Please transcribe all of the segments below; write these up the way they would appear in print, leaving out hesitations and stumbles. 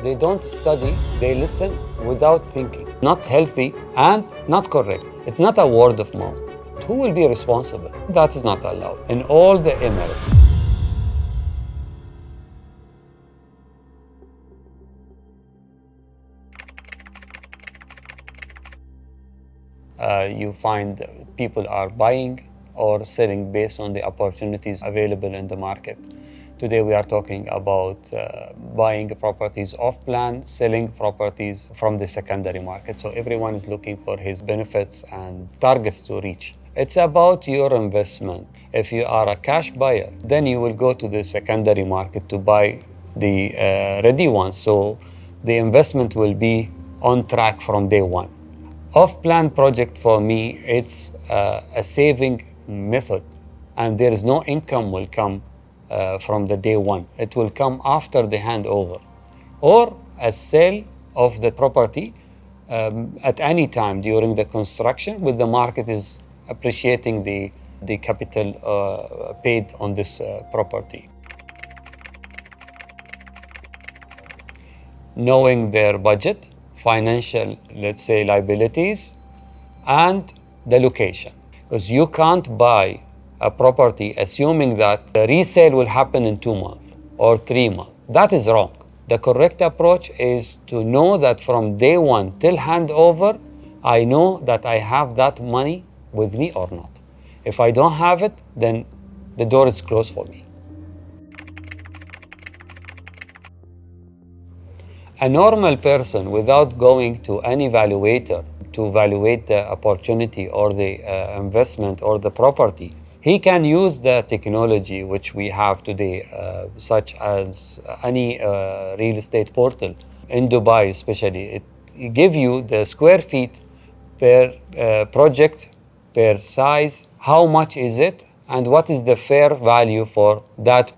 They don't study, they listen without thinking. Not healthy and not correct. It's not a word of mouth. Who will be responsible? That is not allowed in all the Emirates. You find people are buying or selling based on the opportunities available in the market. Today we are talking about buying properties off plan, selling properties from the secondary market. So everyone is looking for his benefits and targets to reach. It's about your investment. If you are a cash buyer, then you will go to the secondary market to buy the ready ones. So the investment will be on track from day one. Off-plan project for me, it's a saving method, and there is no income will come from the day one. It will come after the handover, or a sale of the property at any time during the construction, with the market is appreciating the capital paid on this property. Knowing their budget, financial, let's say, liabilities, and the location. Because you can't buy a property assuming that the resale will happen in 2 months or 3 months. That is wrong. The correct approach is to know that from day one till handover, I know that I have that money with me or not. If I don't have it, then the door is closed for me. A normal person, without going to any valuator to evaluate the opportunity or the investment or the property, he can use the technology which we have today, such as any real estate portal. In Dubai especially, it gives you the square feet per project, per size, how much is it, and what is the fair value for that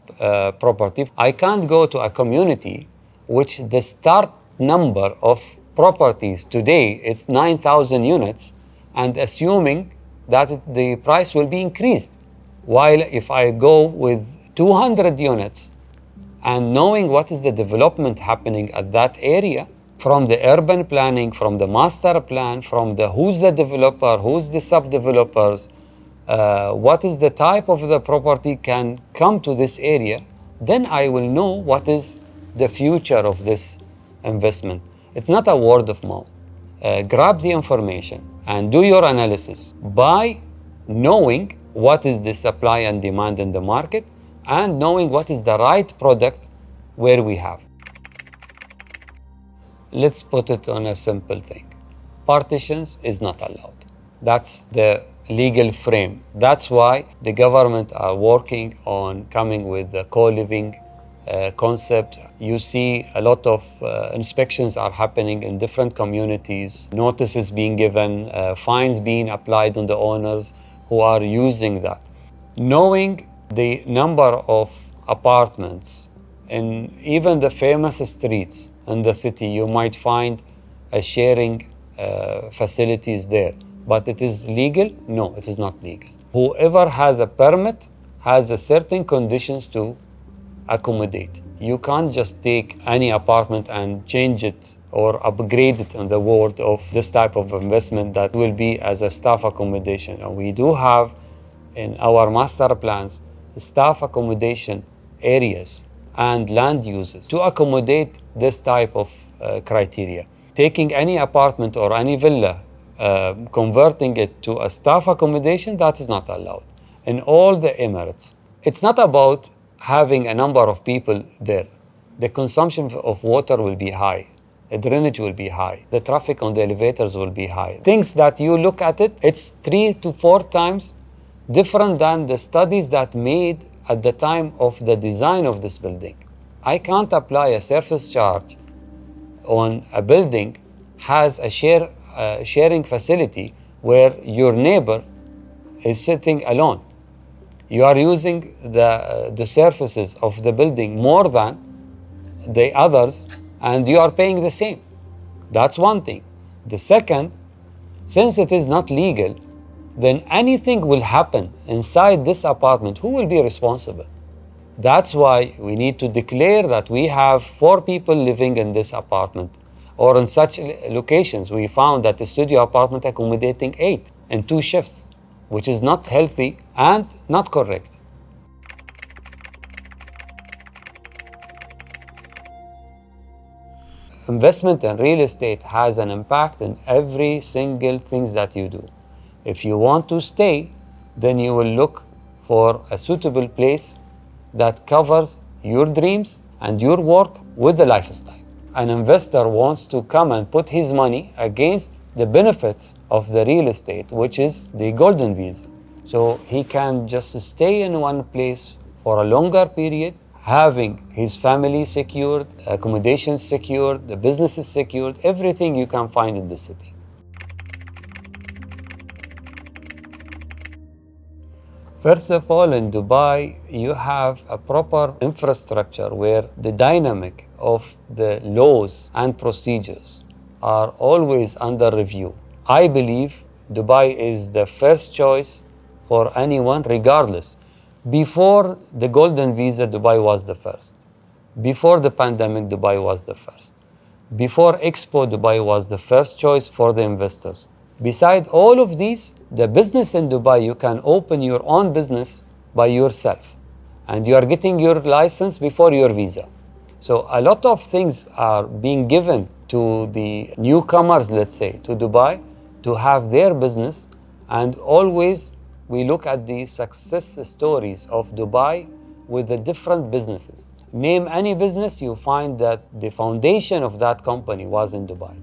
property. I can't go to a community which the start number of properties today, it's 9,000 units, and assuming that the price will be increased. While if I go with 200 units and knowing what is the development happening at that area, from the urban planning, from the master plan, from the who's the developer, who's the sub-developers, what is the type of the property can come to this area, then I will know what is the future of this investment. It's not a word of mouth. Grab the information and do your analysis by knowing what is the supply and demand in the market and knowing what is the right product where we have. Let's put it on a simple thing. Partitions is not allowed. That's the legal frame. That's why the government are working on coming with the co-living concept. You see a lot of inspections are happening in different communities, notices being given, fines being applied on the owners who are using that. Knowing the number of apartments in even the famous streets in the city, you might find a sharing facilities there. But it is legal? No, it is not legal. Whoever has a permit has a certain conditions to accommodate. You can't just take any apartment and change it or upgrade it in the world of this type of investment that will be as a staff accommodation. And we do have in our master plans staff accommodation areas and land uses to accommodate this type of criteria. Taking any apartment or any villa, converting it to a staff accommodation, that is not allowed in all the Emirates. It's not about having a number of people there. The consumption of water will be high. The drainage will be high. The traffic on the elevators will be high. Things that you look at it, it's 3 to 4 times different than the studies that made at the time of the design of this building. I can't apply a service charge on a building has a sharing facility where your neighbor is sitting alone. You are using the surfaces of the building more than the others, and you are paying the same. That's one thing. The second, since it is not legal, then anything will happen inside this apartment. Who will be responsible? That's why we need to declare that we have 4 people living in this apartment. Or in such locations, we found that the studio apartment accommodating 8 in 2 shifts, which is not healthy and not correct. Investment in real estate has an impact in every single thing that you do. If you want to stay, then you will look for a suitable place that covers your dreams and your work with the lifestyle. An investor wants to come and put his money against the benefits of the real estate, which is the golden visa. So he can just stay in one place for a longer period, having his family secured, accommodations secured, the businesses secured, everything you can find in the city. First of all, in Dubai, you have a proper infrastructure where the dynamic of the laws and procedures are always under review. I believe Dubai is the first choice for anyone, regardless. Before the golden visa, Dubai was the first. Before the pandemic, Dubai was the first. Before Expo, Dubai was the first choice for the investors. Beside all of these, the business in Dubai, you can open your own business by yourself. And you are getting your license before your visa. So a lot of things are being given to the newcomers, let's say, to Dubai to have their business. And always we look at the success stories of Dubai with the different businesses. Name any business, you find that the foundation of that company was in Dubai.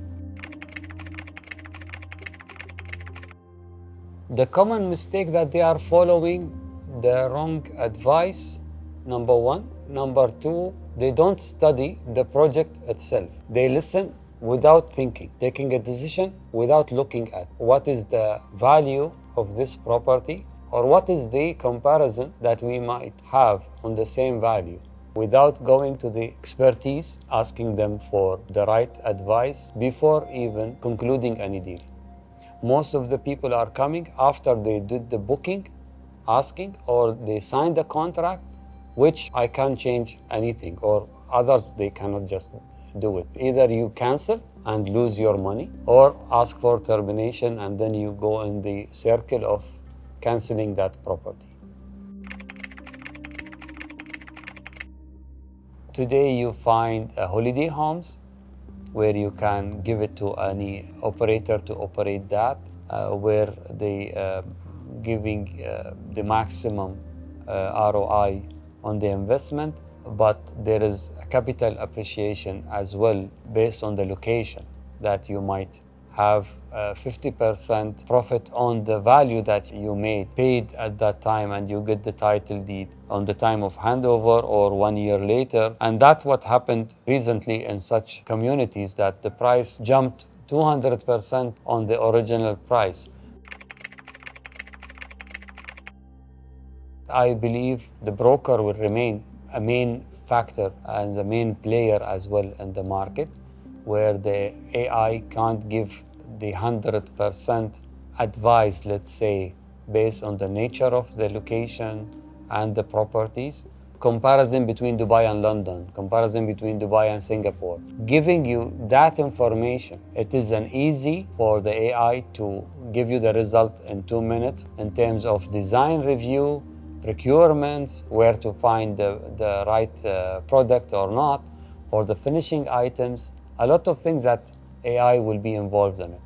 The common mistake that they are following the wrong advice, number 1. Number 2, they don't study the project itself. They listen without thinking, taking a decision without looking at what is the value of this property or what is the comparison that we might have on the same value, without going to the expertise, asking them for the right advice before even concluding any deal. Most of the people are coming after they did the booking, asking, or they signed the contract, which I can't change anything, or others, they cannot just do it. Either you cancel and lose your money, or ask for termination, and then you go in the circle of canceling that property. Today you find holiday homes where you can give it to any operator to operate that, where they giving the maximum ROI on the investment, but there is a capital appreciation as well based on the location, that you might have 50% profit on the value that you paid at that time, and you get the title deed on the time of handover or 1 year later. And that's what happened recently in such communities, that the price jumped 200% on the original price. I believe the broker will remain a main factor and the main player as well in the market, where the AI can't give the 100% advice, let's say, based on the nature of the location and the properties. Comparison between Dubai and London, comparison between Dubai and Singapore, giving you that information. It is an easy for the AI to give you the result in 2 minutes in terms of design review, procurements, where to find the right product or not, or the finishing items, a lot of things that AI will be involved in it.